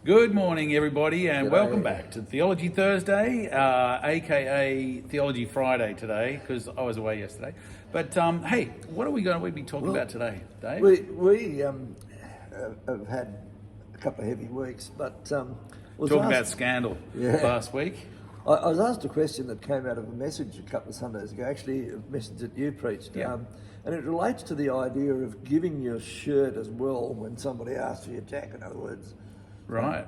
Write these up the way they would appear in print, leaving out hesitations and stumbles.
Good morning, everybody, and G'day. welcome back to Theology Thursday, aka Theology Friday today, because I was away yesterday. But hey, what are we going to be talking about today, Dave? We have had a couple of heavy weeks, but was Talking about asked, scandal Yeah. last week. I was asked a question that came out of a message a couple of Sundays ago, actually a message that you preached, Yeah. and it relates to the idea of giving your shirt as well when somebody asks for your jacket, in other words. Right.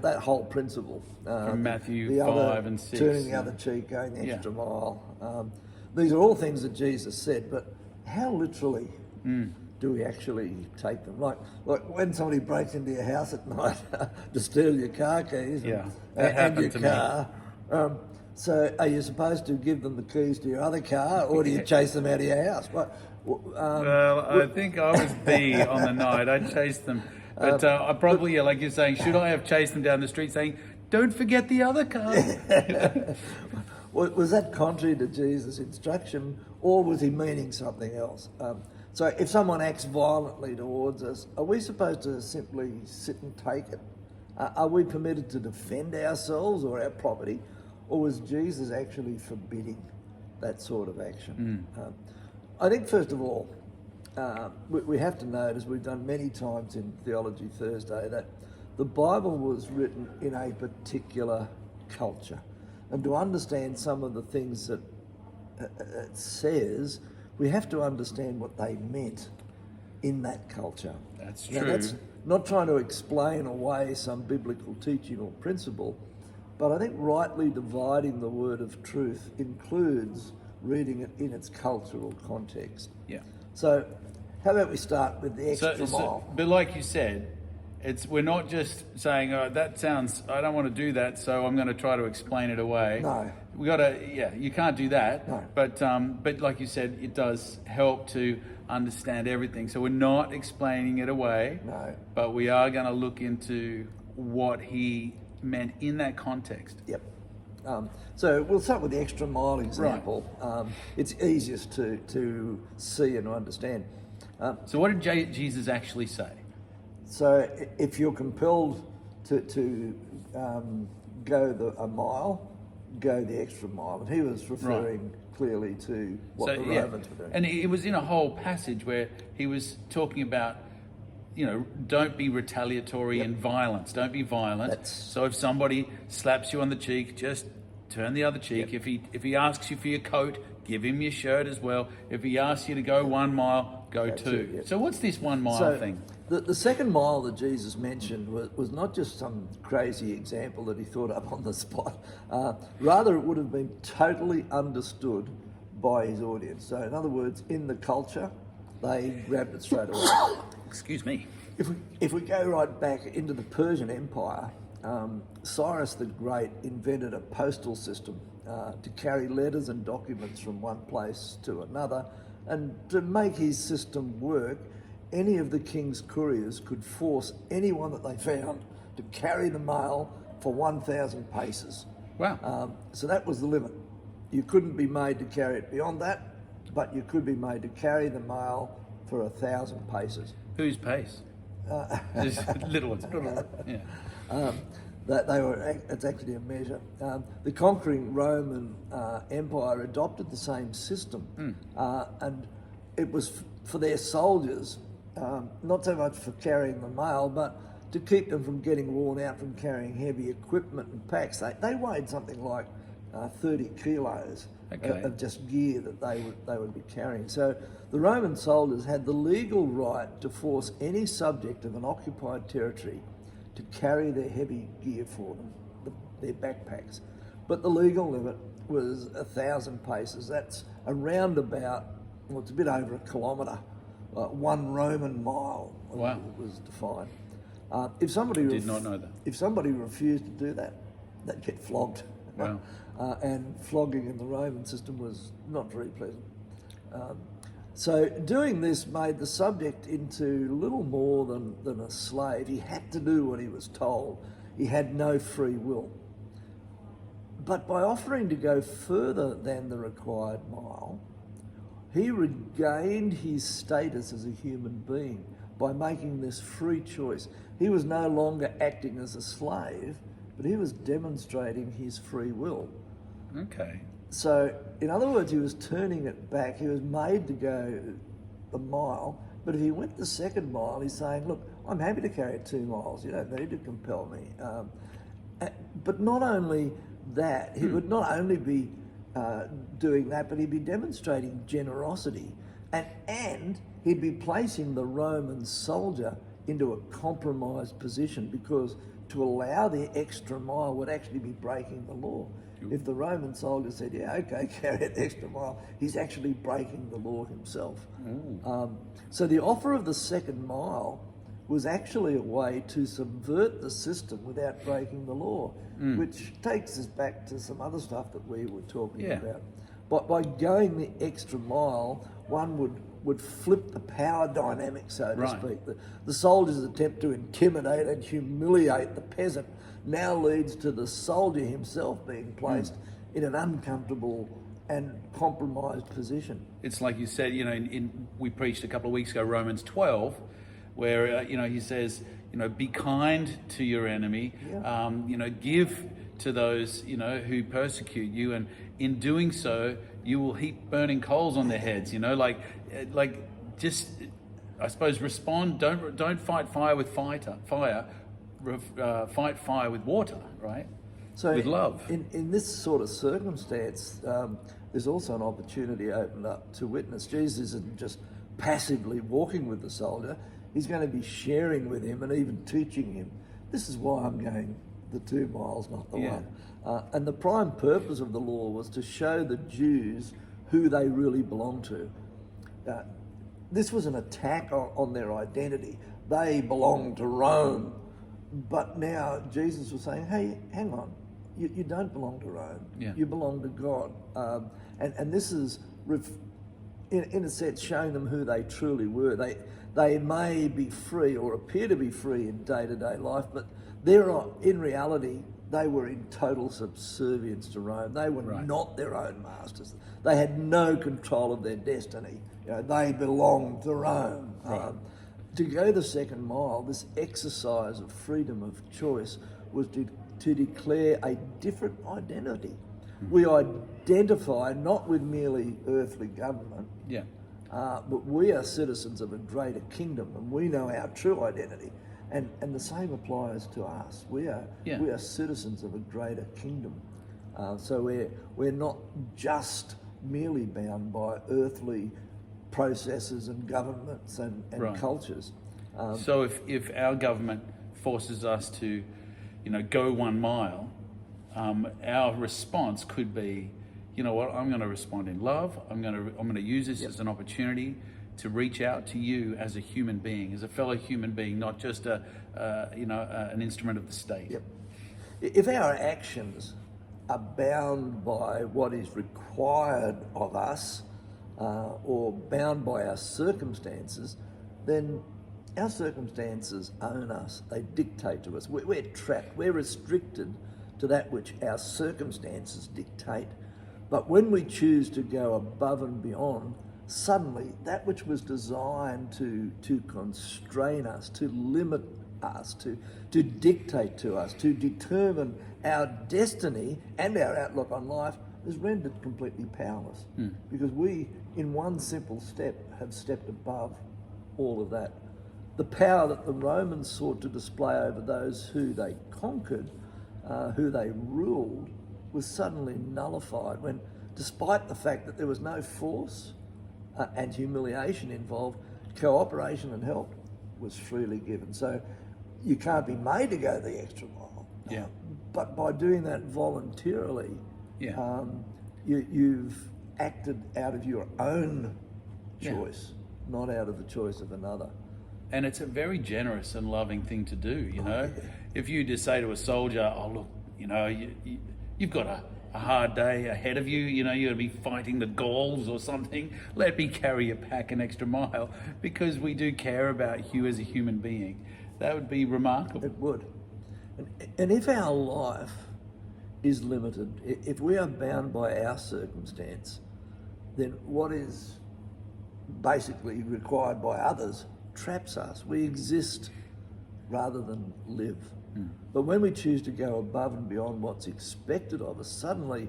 That whole principle. From Matthew the 5 other, and 6. Turning the other cheek, going the Yeah. extra mile. These are all things that Jesus said, but how literally do we actually take them? Like when somebody breaks into your house at night to steal your car keys Yeah, and, that happened your to me. car. So are you supposed to give them the keys to your other car, or do you chase them out of your house? Well, I think I was B on the night. I chased them. But I probably, like you're saying, should I have chased them down the street saying, don't forget the other car? Was that contrary to Jesus' instruction, or was he meaning something else? So if someone acts violently towards us, are we supposed to simply sit and take it? Are we permitted to defend ourselves or our property? Or was Jesus actually forbidding that sort of action? I think, first of all, we have to note, as we've done many times in Theology Thursday, that the Bible was written in a particular culture. And to understand some of the things that it says, we have to understand what they meant in that culture. That's Now, true. that's not trying to explain away some biblical teaching or principle, but I think rightly dividing the word of truth includes reading it in its cultural context. Yeah. So, how about we start with the extra mile? But like you said, we're not just saying, oh, that sounds, I don't want to do that, so I'm going to try to explain it away. No. We got to, you can't do that. No. But like you said, it does help to understand everything. So we're not explaining it away. No. But we are going to look into what he meant in that context. Yep. So we'll start with the extra mile example. It's easiest to see and to understand. So what did Jesus actually say? So if you're compelled to go a mile, go the extra mile. And he was referring clearly to what the Romans were doing. And it was in a whole passage where he was talking about, don't be retaliatory and violence. Don't be violent. So if somebody slaps you on the cheek, just turn the other cheek. If he asks you for your coat, give him your shirt as well. If he asks you to go 1 mile, go 2. So what's this 1 mile thing? The second mile that Jesus mentioned was not just some crazy example that he thought up on the spot. Rather, it would have been totally understood by his audience. So in other words, in the culture, they grabbed it straight away. Excuse me. If we go right back into the Persian Empire, Cyrus the Great invented a postal system to carry letters and documents from one place to another. And to make his system work, any of the king's couriers could force anyone that they found to carry the mail for 1,000 paces. Wow. So that was the limit. You couldn't be made to carry it beyond that, but you could be made to carry the mail for 1,000 paces. Whose pace? Just little ones. Yeah. It's actually a measure. The conquering Roman Empire adopted the same system, and it was for their soldiers, not so much for carrying the mail, but to keep them from getting worn out from carrying heavy equipment and packs. They weighed something like 30 kilos of just gear that they would be carrying. So the Roman soldiers had the legal right to force any subject of an occupied territory to carry their heavy gear for them, their backpacks. But the legal limit was 1,000 paces. That's around about, it's a bit over a kilometre. 1 Roman mile was defined. If somebody did not know that. If somebody refused to do that, they'd get flogged. Wow. And flogging in the Roman system was not very pleasant. So doing this made the subject into little more than a slave. He had to do what he was told. He had no free will. But by offering to go further than the required mile, he regained his status as a human being by making this free choice. He was no longer acting as a slave, but he was demonstrating his free will. Okay. So, in other words, he was turning it back. He was made to go the mile, but if he went the second mile, he's saying, look, I'm happy to carry it 2 miles. You don't need to compel me. But not only that, he would not only be doing that, but he'd be demonstrating generosity, and he'd be placing the Roman soldier into a compromised position, because to allow the extra mile would actually be breaking the law. If the Roman soldier said, yeah, okay, carry an extra mile, he's actually breaking the law himself. So the offer of the second mile was actually a way to subvert the system without breaking the law, which takes us back to some other stuff that we were talking about. But by going the extra mile, one would flip the power dynamic, so to speak. The soldier's attempt to intimidate and humiliate the peasant now leads to the soldier himself being placed in an uncomfortable and compromised position. It's like you said, we preached a couple of weeks ago, Romans 12, where, he says, be kind to your enemy, give to those, who persecute you, and in doing so, you will heap burning coals on their heads, just, I suppose, respond. Don't fight fire with fire. Fight fire with water, right? So with love. In this sort of circumstance, there's also an opportunity opened up to witness. Jesus isn't just passively walking with the soldier. He's going to be sharing with him and even teaching him. This is why I'm going the 2 miles, not the one. And the prime purpose of the law was to show the Jews who they really belonged to. This was an attack on their identity. They belonged to Rome. But now Jesus was saying, hey, hang on, you don't belong to Rome. You belong to God. And this is, in a sense, showing them who they truly were. They may be free or appear to be free in day-to-day life, but in reality, they were in total subservience to Rome. They were not their own masters. They had no control of their destiny. They belonged to Rome. To go the second mile, this exercise of freedom of choice was to declare a different identity. We identify not with merely earthly government, but we are citizens of a greater kingdom, and we know our true identity. And the same applies to us. We are citizens of a greater kingdom. So we're not just merely bound by earthly processes and governments and cultures. So if our government forces us to, go 1 mile, our response could be, you know what, I'm going to respond in love. I'm going to use this as an opportunity to reach out to you as a human being, as a fellow human being, not just an instrument of the state. If our actions are bound by what is required of us, or bound by our circumstances, then our circumstances own us. They dictate to us. We're trapped. We're restricted to that which our circumstances dictate. But when we choose to go above and beyond, suddenly that which was designed to constrain us, to limit us, to dictate to us, to determine our destiny and our outlook on life, is rendered completely powerless. Because we, in one simple step, have stepped above all of that. The power that the Romans sought to display over those who they conquered, who they ruled, was suddenly nullified when, despite the fact that there was no force and humiliation involved, cooperation and help was freely given. So you can't be made to go the extra mile. But by doing that voluntarily, you've acted out of your own choice, not out of the choice of another. And it's a very generous and loving thing to do, If you just say to a soldier, oh, look, you've got a hard day ahead of you, you're going to be fighting the Gauls or something, let me carry your pack an extra mile, because we do care about you as a human being. That would be remarkable. It would. And if our life is limited, if we are bound by our circumstance, then what is basically required by others traps us. We exist rather than live. But when we choose to go above and beyond what's expected of us, suddenly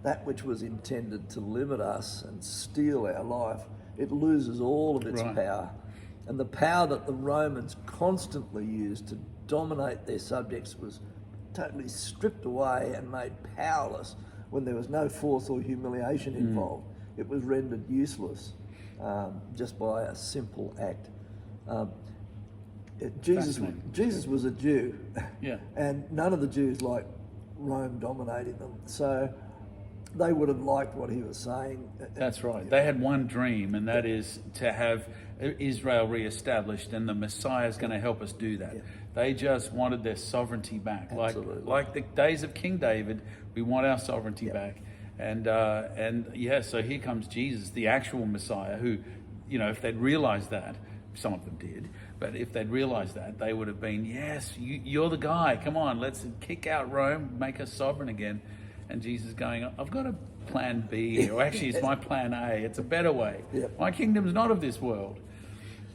that which was intended to limit us and steal our life, it loses all of its power. And the power that the Romans constantly used to dominate their subjects was totally stripped away and made powerless when there was no force or humiliation involved. It was rendered useless just by a simple act. Jesus was a Jew, and none of the Jews liked Rome dominating them. So they would have liked what he was saying. That's right. They had one dream, and that is to have Israel reestablished, and the Messiah is going to help us do that. They just wanted their sovereignty back, like the days of King David. We want our sovereignty back, and so here comes Jesus, the actual Messiah, who, if they'd realized that, some of them did, but if they'd realized that, they would have been, yes, you're the guy. Come on, let's kick out Rome, make us sovereign again. And Jesus going, I've got a plan B, or actually it's my plan A. It's a better way. My kingdom's not of this world.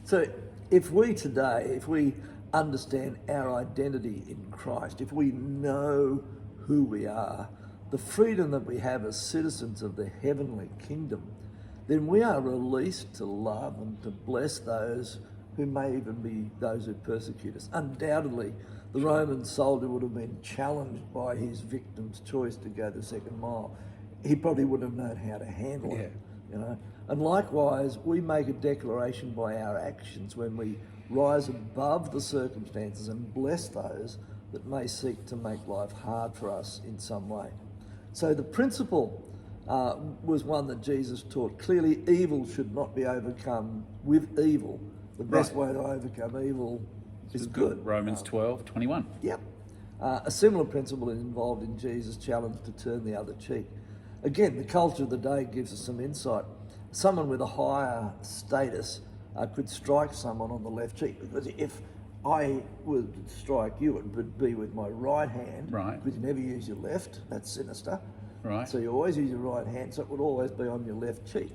So if we understand our identity in Christ, if we know who we are, the freedom that we have as citizens of the heavenly kingdom, then we are released to love and to bless those who may even be those who persecute us. Undoubtedly, the Roman soldier would have been challenged by his victim's choice to go the second mile. He probably wouldn't have known how to handle it, And likewise, we make a declaration by our actions when we rise above the circumstances and bless those that may seek to make life hard for us in some way. So the principle was one that Jesus taught. Clearly, evil should not be overcome with evil. The best way to overcome evil is good. Romans 12:21. Yep. A similar principle is involved in Jesus' challenge to turn the other cheek. Again, the culture of the day gives us some insight. Someone with a higher status could strike someone on the left cheek, because if I would strike you, it would be with my right hand, because you never use your left. That's sinister. So you always use your right hand, so it would always be on your left cheek.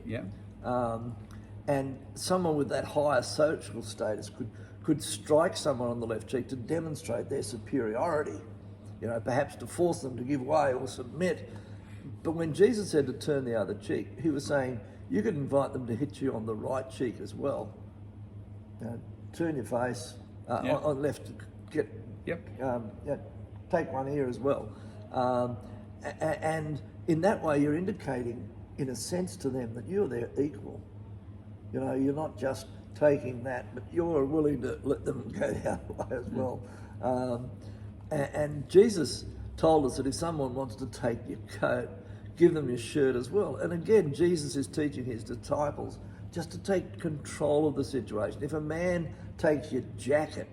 And someone with that higher social status could strike someone on the left cheek to demonstrate their superiority, perhaps to force them to give way or submit. But when Jesus said to turn the other cheek, he was saying you could invite them to hit you on the right cheek as well. Turn your face on left, take one ear as well. And in that way, you're indicating, in a sense, to them that you're their equal. You're not just taking that, but you're willing to let them go the other way as well. And Jesus told us that if someone wants to take your coat, give them your shirt as well. And again, Jesus is teaching his disciples just to take control of the situation. If a man takes your jacket,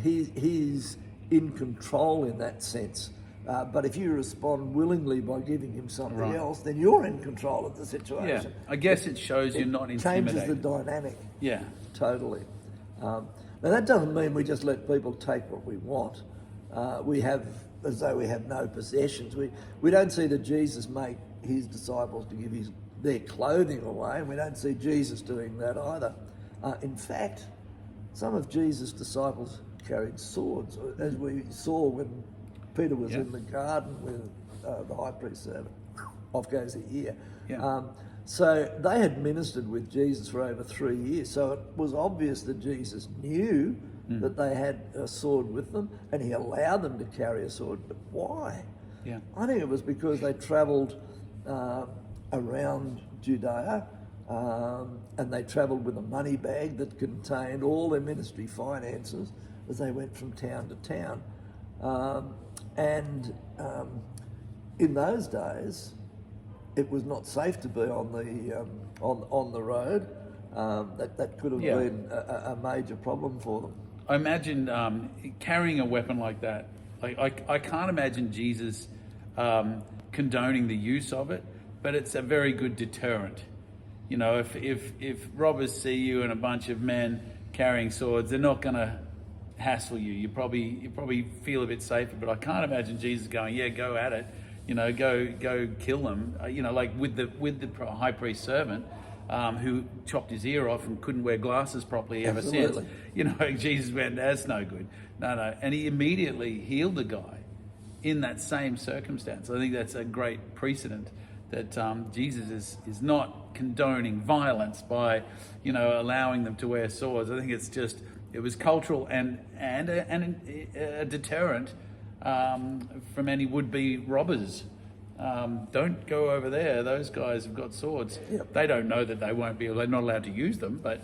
he's in control in that sense. But if you respond willingly by giving him something else, then you're in control of the situation. I guess it shows you're not intimidated. Changes the dynamic. Yeah. Totally. Now that doesn't mean we just let people take what we want. We have, as though we have no possessions. We don't see that Jesus made his disciples to give their clothing away, and we don't see Jesus doing that either. In fact, some of Jesus' disciples carried swords, as we saw when Peter was in the garden with the high priest's servant. Off goes the ear. So they had ministered with Jesus for over 3 years. So it was obvious that Jesus knew that they had a sword with them, and he allowed them to carry a sword. But why? I think it was because they travelled around Judea, and they travelled with a money bag that contained all their ministry finances as they went from town to town. In those days, it was not safe to be on the road. That could have been a major problem for them. I imagine carrying a weapon like that. I can't imagine Jesus condoning the use of it, but it's a very good deterrent. If robbers see you and a bunch of men carrying swords, they're not going to hassle you. You probably feel a bit safer. But I can't imagine Jesus going, "Yeah, go at it. Go kill them." Like with the high priest servant, who chopped his ear off and couldn't wear glasses properly ever Absolutely. since. You know, Jesus went, that's no good. No. And he immediately healed the guy in that same circumstance. I think that's a great precedent that Jesus is not condoning violence by, allowing them to wear swords. I think it was cultural and a deterrent from any would-be robbers. Don't go over there. Those guys have got swords. Yep. They don't know that they're not allowed to use them, but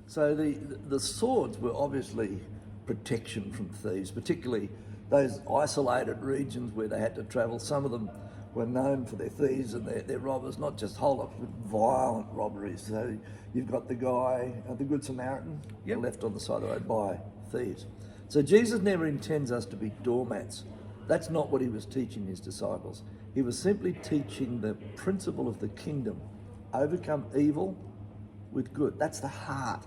So the swords were obviously protection from thieves, particularly those isolated regions where they had to travel. Some of them were known for their thieves and their robbers, not just hold-ups, but violent robberies. So you've got the guy, the Good Samaritan, Yep. left on the side of the road by thieves. So Jesus never intends us to be doormats. That's not what he was teaching his disciples. He was simply teaching the principle of the kingdom. Overcome evil with good. That's the heart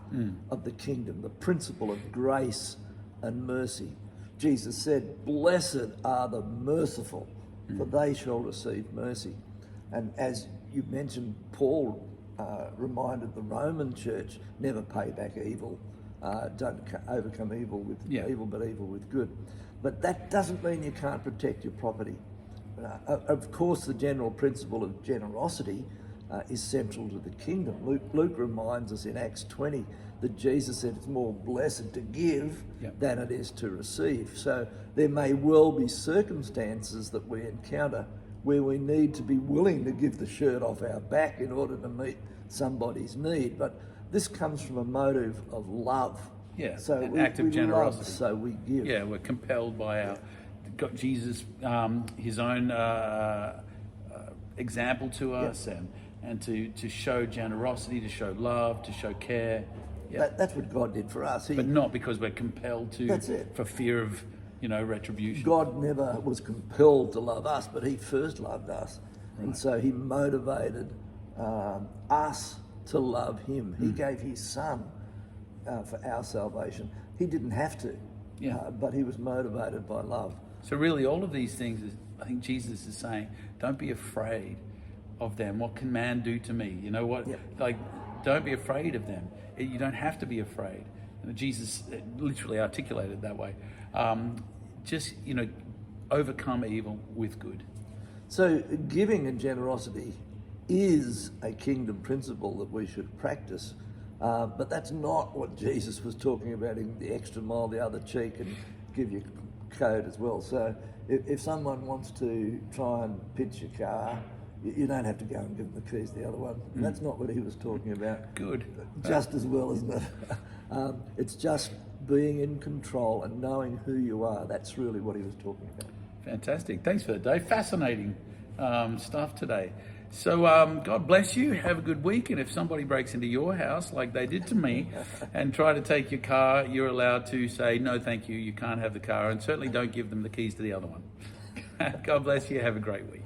of the kingdom, the principle of grace and mercy. Jesus said, "Blessed are the merciful, for they shall receive mercy." And as you mentioned, Paul reminded the Roman church, never pay back evil. Don't overcome evil with evil, but evil with good. But that doesn't mean you can't protect your property. Of course, the general principle of generosity is central to the kingdom. Luke reminds us in Acts 20 that Jesus said it's more blessed to give than it is to receive. So there may well be circumstances that we encounter where we need to be willing to give the shirt off our back in order to meet somebody's need. But this comes from a motive of love. Yeah, so an we, act of we generosity. Love, so we give. Yeah, we're compelled by our got Jesus, his own example to us, and to show generosity, to show love, to show care. Yeah. That's what God did for us. But not because we're compelled to, That's it. for fear of retribution. God never was compelled to love us, but he first loved us. Right. And so he motivated us to love him. He gave his son for our salvation. He didn't have to, but he was motivated by love. So really all of these things, I think Jesus is saying, don't be afraid of them. What can man do to me? You know what? Yep. Like, don't be afraid of them. You don't have to be afraid. Jesus literally articulated it that way. Just, overcome evil with good. So giving and generosity is a kingdom principle that we should practice, but that's not what Jesus was talking about in the extra mile, the other cheek, and give you code as well. So if someone wants to try and pitch your car, you don't have to go and give them the keys to the other one. That's not what he was talking about. Good. Just as well, isn't it? It's just being in control and knowing who you are. That's really what he was talking about. Fantastic. Thanks for that, Dave. Fascinating stuff today. So God bless you. Have a good week. And if somebody breaks into your house like they did to me and try to take your car, you're allowed to say, no, thank you. You can't have the car. And certainly don't give them the keys to the other one. God bless you. Have a great week.